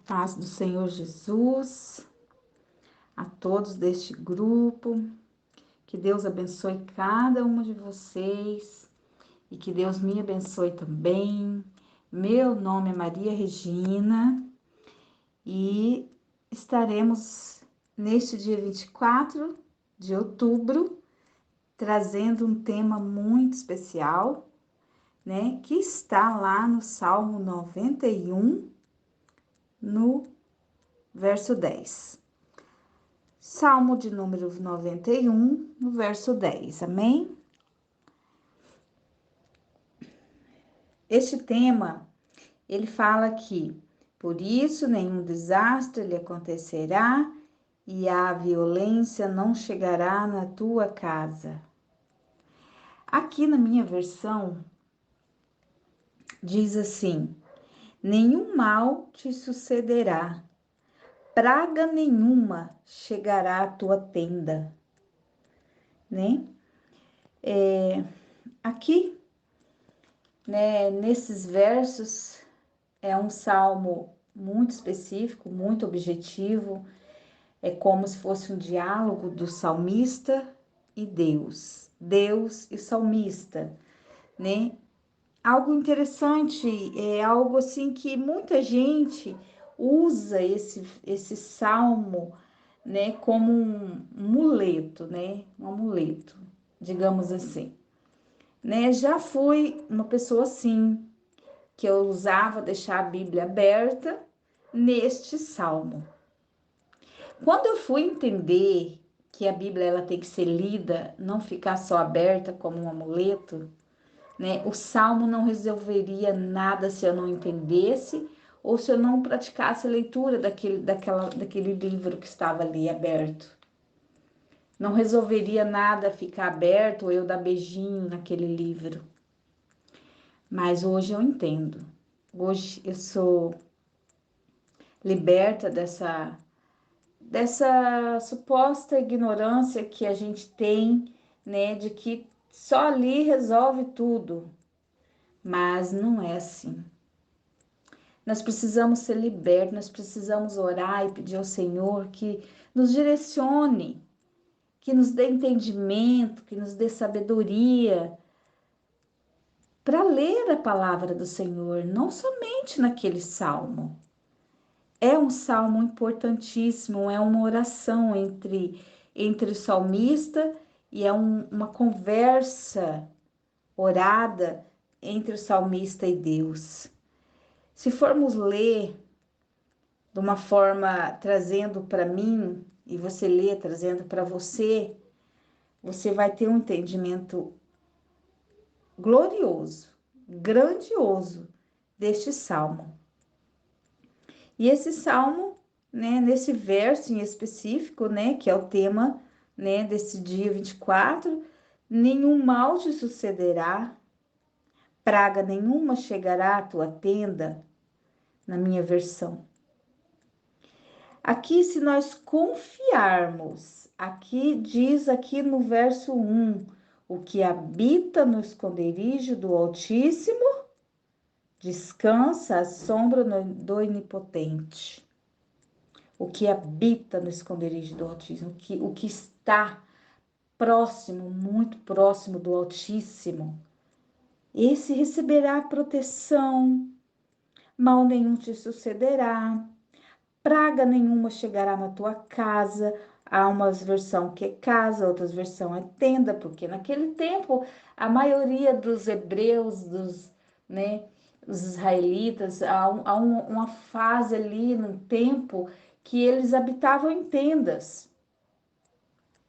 Paz do Senhor Jesus, a todos deste grupo, que Deus abençoe cada uma de vocês e que Deus me abençoe também. Meu nome é Maria Regina e estaremos neste dia 24 de outubro trazendo um tema muito especial, né, que está lá no Salmo 91, no verso 10. Salmo de número 91, no verso 10, amém? Este tema, ele fala que, por isso nenhum desastre lhe acontecerá e a violência não chegará na tua casa. Aqui na minha versão, diz assim, nenhum mal te sucederá, praga nenhuma chegará à tua tenda, né? Aqui, né, nesses versos, é um salmo muito específico, muito objetivo, é como se fosse um diálogo do salmista e Deus e salmista, né? Algo interessante, é algo assim que muita gente usa esse salmo, né, como um muleto, né? Um amuleto, digamos assim, né? Já fui uma pessoa assim, que eu usava deixar a Bíblia aberta neste salmo. Quando eu fui entender que a Bíblia ela tem que ser lida, não ficar só aberta como um amuleto, né? O salmo não resolveria nada se eu não entendesse ou se eu não praticasse a leitura daquele livro que estava ali aberto. Não resolveria nada ficar aberto ou eu dar beijinho naquele livro. Mas hoje eu entendo. Hoje eu sou liberta dessa suposta ignorância que a gente tem, né, de que só ali resolve tudo, mas não é assim. Nós precisamos ser libertos, nós precisamos orar e pedir ao Senhor que nos direcione, que nos dê entendimento, que nos dê sabedoria para ler a palavra do Senhor, não somente naquele salmo. É um salmo importantíssimo, é uma oração entre o salmista e é uma conversa orada entre o salmista e Deus. Se formos ler de uma forma trazendo para mim e você lê trazendo para você, você vai ter um entendimento glorioso, grandioso deste salmo. E esse salmo, né, nesse verso em específico, né, que é o tema, né, desse dia 24, nenhum mal te sucederá, praga nenhuma chegará à tua tenda, na minha versão. Aqui, se nós confiarmos, aqui diz aqui no verso 1, o que habita no esconderijo do Altíssimo, descansa à sombra do Onipotente. O que habita no esconderijo do Altíssimo, o que está próximo, muito próximo do Altíssimo, esse receberá proteção, mal nenhum te sucederá, praga nenhuma chegará na tua casa. Há umas versão que é casa, outras versão é tenda, porque naquele tempo a maioria dos hebreus, né, os israelitas, uma fase ali no tempo que eles habitavam em tendas.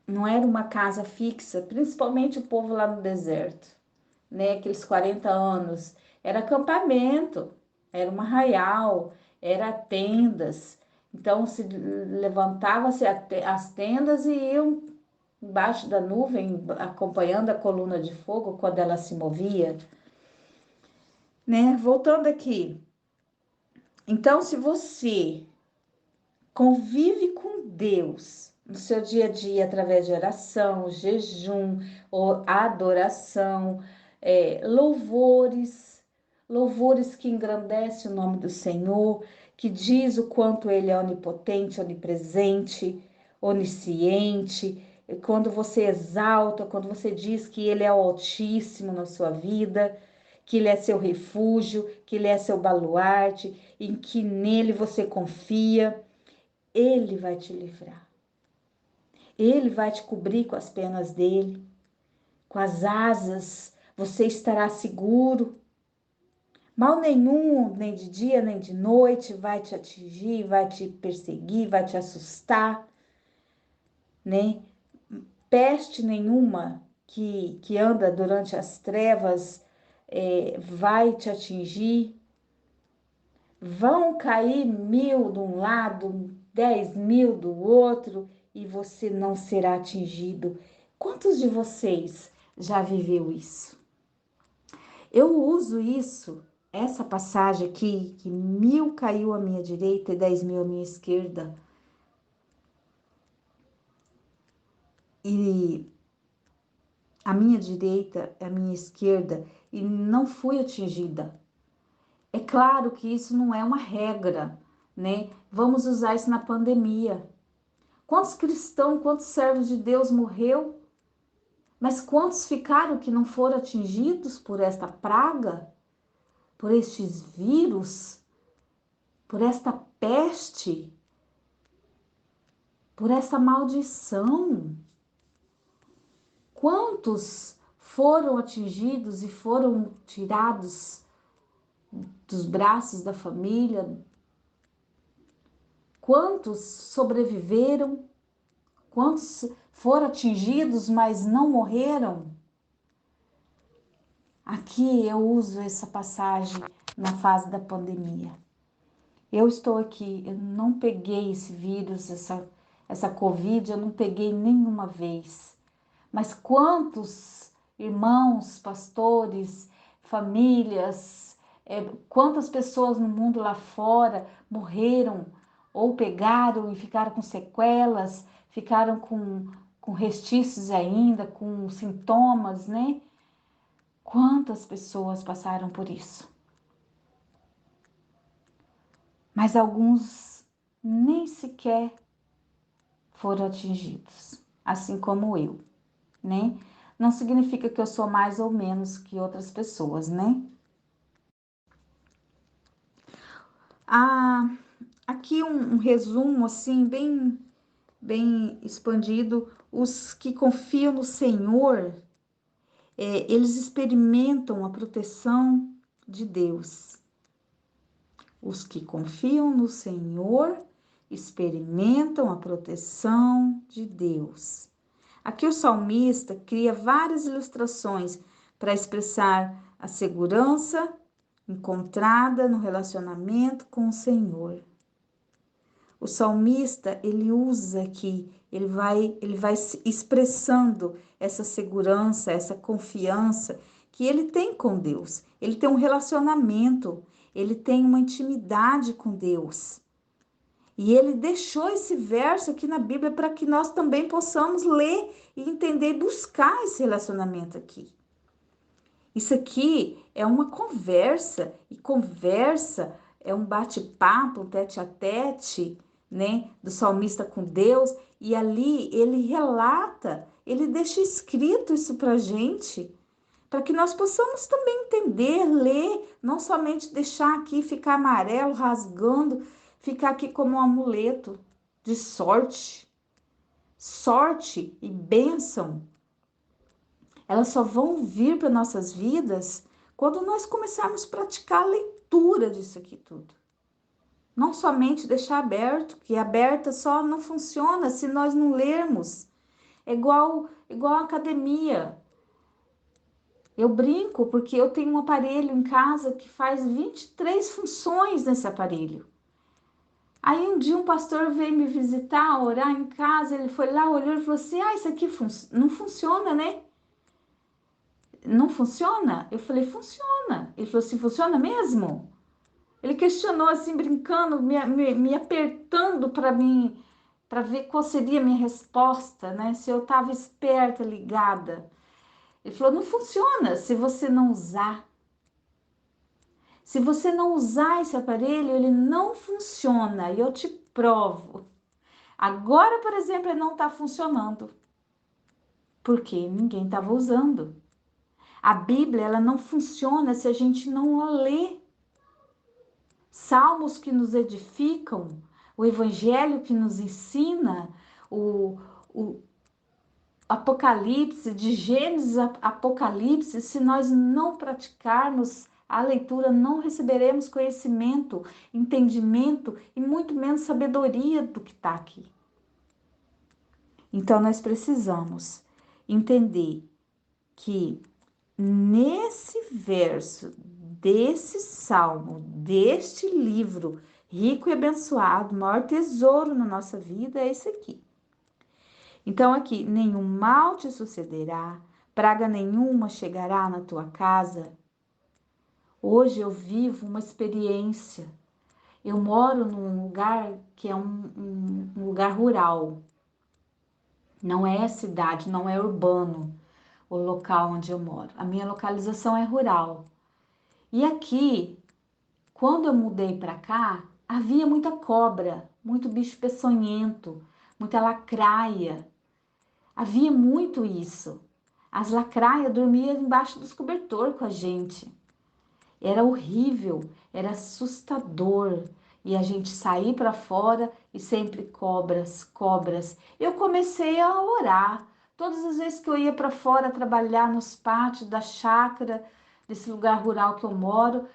Não era uma casa fixa, principalmente o povo lá no deserto, né? Aqueles 40 anos. Era acampamento, era uma arraial, era tendas. Então, se levantava-se as tendas e iam embaixo da nuvem, acompanhando a coluna de fogo quando ela se movia, né? Voltando aqui. Então, se você convive com Deus no seu dia a dia através de oração, jejum, ou adoração, louvores. louvores que engrandecem o nome do Senhor, que diz o quanto Ele é onipotente, onipresente, onisciente. E quando você exalta, quando você diz que Ele é o Altíssimo na sua vida, que Ele é seu refúgio, que Ele é seu baluarte, em que nele você confia, Ele vai te livrar. Ele vai te cobrir com as penas dele, com as asas, você estará seguro. Mal nenhum, nem de dia, nem de noite, vai te atingir, vai te perseguir, vai te assustar, né? Peste nenhuma que anda durante as trevas vai te atingir. Vão cair 1000 de um lado, 10.000 do outro, e você não será atingido. Quantos de vocês já viveu isso? Eu uso isso, essa passagem aqui, que 1000 caiu à minha direita e 10.000 à minha esquerda, e a minha direita, a minha esquerda, e não fui atingida. É claro que isso não é uma regra, né? Vamos usar isso na pandemia. Quantos cristãos, quantos servos de Deus morreu? Mas quantos ficaram que não foram atingidos por esta praga, por estes vírus, por esta peste, por essa maldição? Quantos foram atingidos e foram tirados dos braços da família? Quantos sobreviveram? Quantos foram atingidos, mas não morreram? Aqui eu uso essa passagem na fase da pandemia. Eu estou aqui, eu não peguei esse vírus, essa Covid, eu não peguei nenhuma vez. Mas quantos irmãos, pastores, famílias, quantas pessoas no mundo lá fora morreram ou pegaram e ficaram com sequelas, ficaram com restícios ainda, com sintomas, né? Quantas pessoas passaram por isso? Mas alguns nem sequer foram atingidos, assim como eu, né? Não significa que eu sou mais ou menos que outras pessoas, né? Ah, aqui um resumo assim bem expandido. Os que confiam no Senhor, eles experimentam a proteção de Deus. Os que confiam no Senhor experimentam a proteção de Deus. Aqui o salmista cria várias ilustrações para expressar a segurança encontrada no relacionamento com o Senhor. O salmista, ele usa aqui, ele vai expressando essa segurança, essa confiança que ele tem com Deus. Ele tem um relacionamento, ele tem uma intimidade com Deus. E ele deixou esse verso aqui na Bíblia para que nós também possamos ler e entender e buscar esse relacionamento aqui. Isso aqui é uma conversa, e conversa é um bate-papo, um tete-a-tete, né, do salmista com Deus, e ali ele relata, ele deixa escrito isso para gente, para que nós possamos também entender, ler, não somente deixar aqui ficar amarelo, rasgando, ficar aqui como um amuleto de sorte. Sorte e bênção, elas só vão vir para nossas vidas quando nós começarmos a praticar a leitura disso aqui tudo. Não somente deixar aberto, que aberta só não funciona se nós não lermos. É igual a academia. Eu brinco porque eu tenho um aparelho em casa que faz 23 funções nesse aparelho. Aí um dia um pastor veio me visitar, orar em casa, ele foi lá, olhou e falou assim, isso aqui não funciona, né? Não funciona? Eu falei, funciona. Ele falou assim, funciona mesmo? Ele questionou assim, brincando, me apertando para ver qual seria a minha resposta, né? Se eu estava esperta, ligada. Ele falou, não funciona se você não usar. Se você não usar esse aparelho, ele não funciona. E eu te provo. Agora, por exemplo, ele não está funcionando. Porque ninguém estava usando. A Bíblia, ela não funciona se a gente não a lê. Salmos que nos edificam, o Evangelho que nos ensina, o Apocalipse, de Gênesis a Apocalipse, se nós não praticarmos a leitura, não receberemos conhecimento, entendimento e muito menos sabedoria do que está aqui. Então, nós precisamos entender que nesse verso, desse salmo, deste livro rico e abençoado, o maior tesouro na nossa vida é esse aqui. Então, aqui, nenhum mal te sucederá, praga nenhuma chegará na tua casa. Hoje eu vivo uma experiência. Eu moro num lugar que é um lugar rural. Não é cidade, não é urbano o local onde eu moro. A minha localização é rural. E aqui, quando eu mudei para cá, havia muita cobra, muito bicho peçonhento, muita lacraia. Havia muito isso. As lacraias dormiam embaixo dos cobertores com a gente. Era horrível, era assustador. E a gente sair para fora e sempre cobras, cobras. Eu comecei a orar. Todas as vezes que eu ia para fora trabalhar nos pátios da chácara, desse lugar rural que eu moro,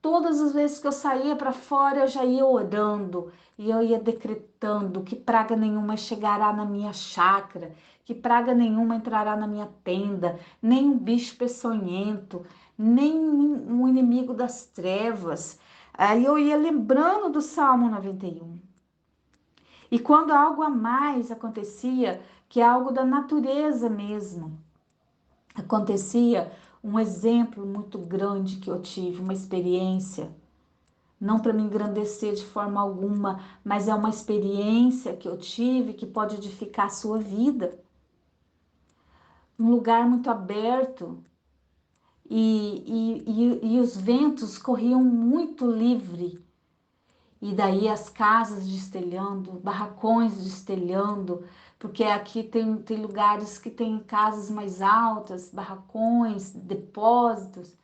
todas as vezes que eu saía para fora, eu já ia orando e eu ia decretando que praga nenhuma chegará na minha chácara, que praga nenhuma entrará na minha tenda, nem um bicho peçonhento, nem um inimigo das trevas. Aí eu ia lembrando do Salmo 91. E quando algo a mais acontecia, que é algo da natureza mesmo, acontecia um exemplo muito grande que eu tive, uma experiência, não para me engrandecer de forma alguma, mas é uma experiência que eu tive que pode edificar a sua vida. Um lugar muito aberto e os ventos corriam muito livre. E daí as casas destelhando, barracões destelhando, porque aqui tem lugares que tem casas mais altas, barracões, depósitos.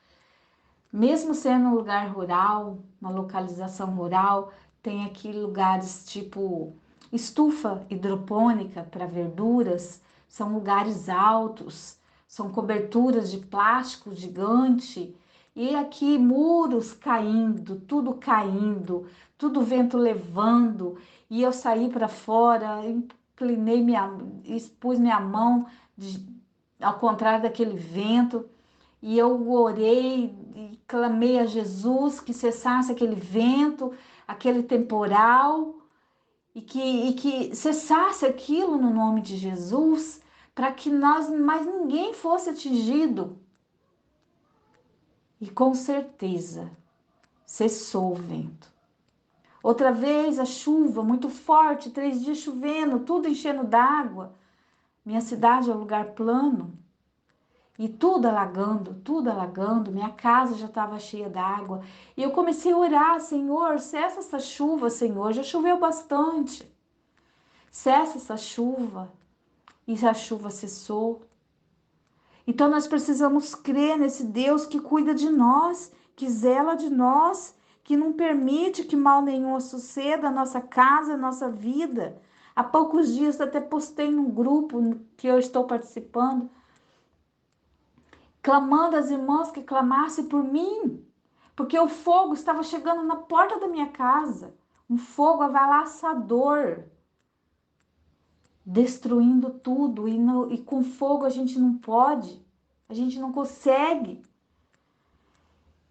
Mesmo sendo um lugar rural, uma localização rural, tem aqui lugares tipo estufa hidropônica para verduras, são lugares altos, são coberturas de plástico gigante, e aqui muros caindo, tudo vento levando, e eu saí para fora, expus minha mão ao contrário daquele vento. E eu orei e clamei a Jesus que cessasse aquele vento, aquele temporal, e que cessasse aquilo no nome de Jesus, para que mais ninguém fosse atingido. E com certeza cessou o vento. Outra vez a chuva muito forte, 3 dias chovendo, tudo enchendo d'água. Minha cidade é um lugar plano. E tudo alagando, minha casa já estava cheia d'água. E eu comecei a orar, Senhor, cessa essa chuva, Senhor, já choveu bastante. Cessa essa chuva. E a chuva cessou. Então nós precisamos crer nesse Deus que cuida de nós, que zela de nós, que não permite que mal nenhum suceda à nossa casa, à nossa vida. Há poucos dias até postei num grupo que eu estou participando, clamando às irmãs que clamassem por mim, porque o fogo estava chegando na porta da minha casa, um fogo avalastador, destruindo tudo, e com fogo a gente não pode, a gente não consegue.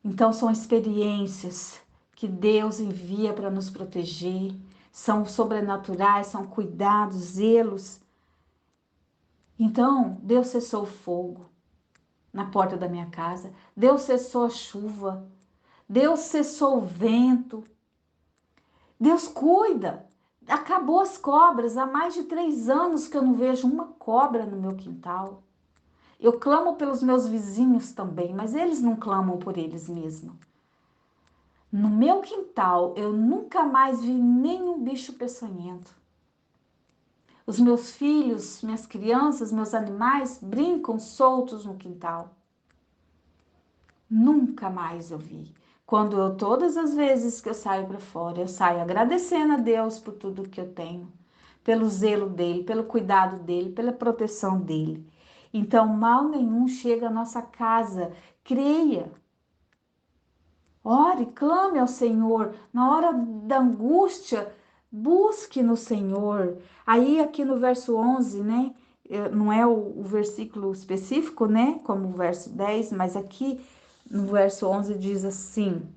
Então são experiências que Deus envia para nos proteger, são sobrenaturais, são cuidados, zelos. Então Deus cessou o fogo na porta da minha casa, Deus cessou a chuva, Deus cessou o vento. Deus cuida. Acabou as cobras. Há mais de 3 anos que eu não vejo uma cobra no meu quintal. Eu clamo pelos meus vizinhos também, mas eles não clamam por eles mesmos. No meu quintal, eu nunca mais vi nenhum bicho peçonhento. Os meus filhos, minhas crianças, meus animais brincam soltos no quintal. Nunca mais eu vi. Todas as vezes que eu saio para fora, eu saio agradecendo a Deus por tudo que eu tenho, pelo zelo dele, pelo cuidado dele, pela proteção dele. Então, mal nenhum chega à nossa casa. Creia, ore, clame ao Senhor. Na hora da angústia, busque no Senhor. Aí, aqui no verso 11, né? Não é o versículo específico, né? Como o verso 10, mas aqui no verso 11 diz assim: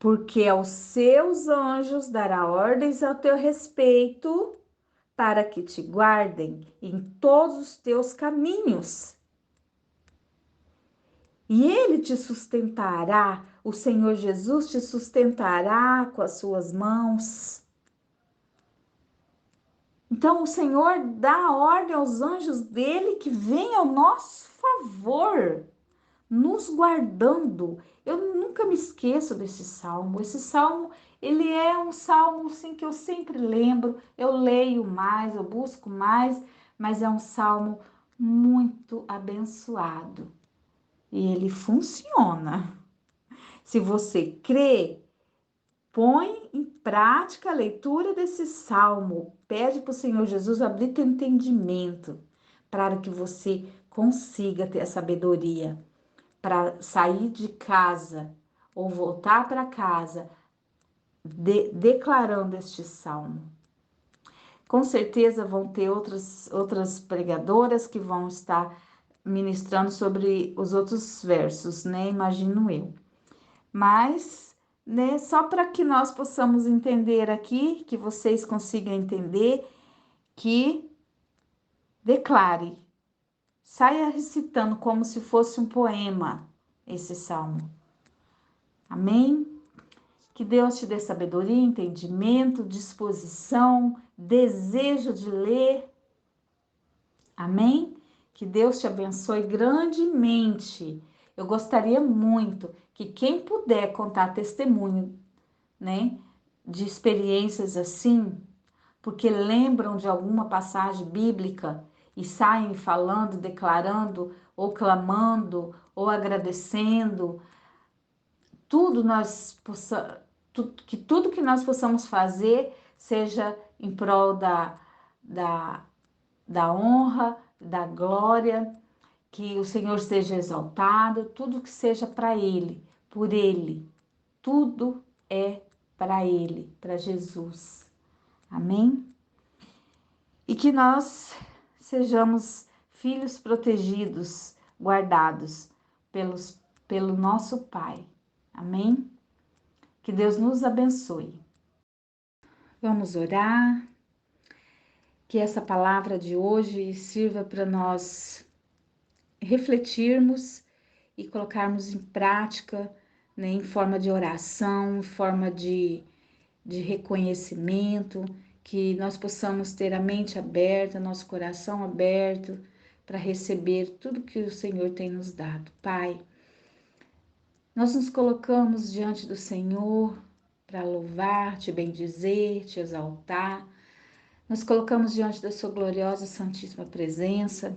porque aos seus anjos dará ordens ao teu respeito, para que te guardem em todos os teus caminhos. E ele te sustentará, o Senhor Jesus te sustentará com as suas mãos. Então o Senhor dá ordem aos anjos dele que venham ao nosso favor, nos guardando. Eu nunca me esqueço desse salmo. Esse salmo, ele é um salmo assim, que eu sempre lembro, eu leio mais, eu busco mais, mas é um salmo muito abençoado. E ele funciona. Se você crê, põe em prática a leitura desse salmo. Pede para o Senhor Jesus abrir teu entendimento, para que você consiga ter a sabedoria para sair de casa ou voltar para casa declarando este salmo. Com certeza vão ter outras pregadoras que vão estar ministrando sobre os outros versos, né? Imagino eu. Mas, né, só para que nós possamos entender aqui, que vocês consigam entender, que declare, saia recitando como se fosse um poema esse salmo. Amém? Que Deus te dê sabedoria, entendimento, disposição, desejo de ler. Amém? Que Deus te abençoe grandemente. Eu gostaria muito que quem puder contar testemunho, né, de experiências assim, porque lembram de alguma passagem bíblica e saem falando, declarando, ou clamando, ou agradecendo, tudo nós possa, que tudo que nós possamos fazer seja em prol da, da honra, da glória, que o Senhor seja exaltado, tudo que seja para Ele, por Ele, tudo é para Ele, para Jesus. Amém? E que nós sejamos filhos protegidos, guardados pelo nosso Pai. Amém? Que Deus nos abençoe. Vamos orar. Que essa palavra de hoje sirva para nós refletirmos e colocarmos em prática, né, em forma de oração, em forma de reconhecimento, que nós possamos ter a mente aberta, nosso coração aberto para receber tudo que o Senhor tem nos dado. Pai, nós nos colocamos diante do Senhor para louvar, te bendizer, te exaltar. Nos colocamos diante da sua gloriosa e santíssima presença.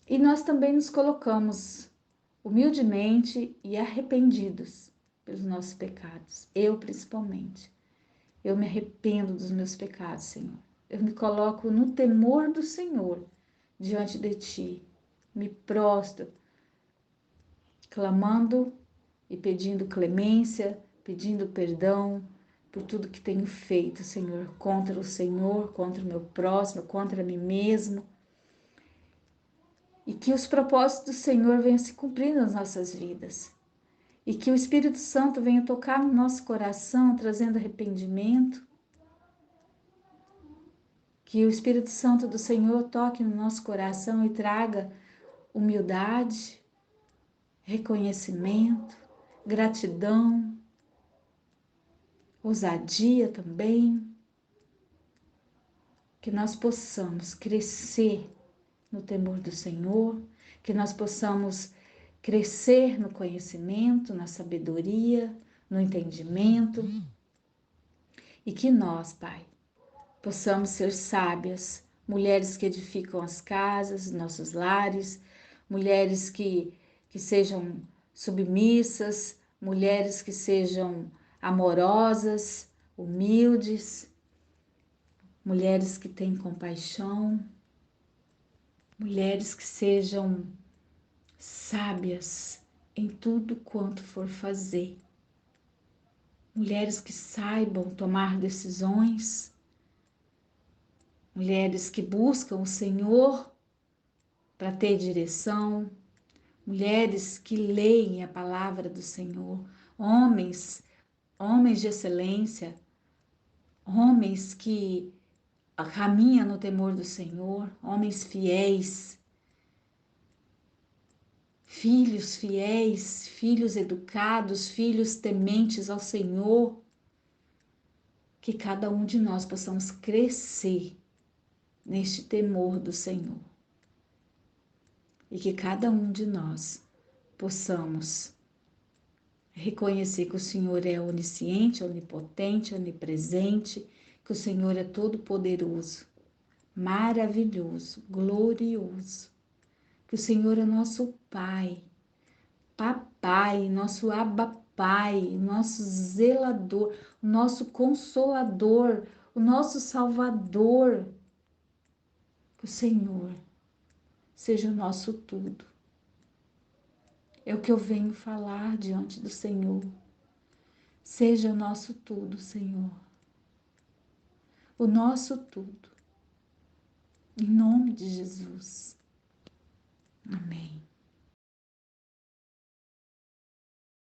E nós também nos colocamos humildemente e arrependidos pelos nossos pecados. Eu, principalmente. Eu me arrependo dos meus pecados, Senhor. Eu me coloco no temor do Senhor diante de Ti. Me prostro, clamando e pedindo clemência, pedindo perdão por tudo que tenho feito, Senhor, contra o Senhor, contra o meu próximo, contra mim mesmo. E que os propósitos do Senhor venham se cumprir nas nossas vidas. E que o Espírito Santo venha tocar no nosso coração, trazendo arrependimento. Que o Espírito Santo do Senhor toque no nosso coração e traga humildade, reconhecimento, gratidão, ousadia também. Que nós possamos crescer no temor do Senhor, que nós possamos crescer no conhecimento, na sabedoria, no entendimento, e que nós, Pai, possamos ser sábias, mulheres que edificam as casas, nossos lares, mulheres que sejam submissas, mulheres que sejam amorosas, humildes, mulheres que têm compaixão, mulheres que sejam sábias em tudo quanto for fazer, mulheres que saibam tomar decisões, mulheres que buscam o Senhor para ter direção, mulheres que leem a palavra do Senhor, homens de excelência, homens que caminham no temor do Senhor, homens fiéis, filhos educados, filhos tementes ao Senhor, que cada um de nós possamos crescer neste temor do Senhor e que cada um de nós possamos reconhecer que o Senhor é onisciente, onipotente, onipresente, que o Senhor é todo-poderoso, maravilhoso, glorioso, que o Senhor é nosso Pai, Papai, nosso Abba Pai, nosso zelador, o nosso consolador, o nosso Salvador, que o Senhor seja o nosso tudo. É o que eu venho falar diante do Senhor. Seja o nosso tudo, Senhor. O nosso tudo. Em nome de Jesus. Amém.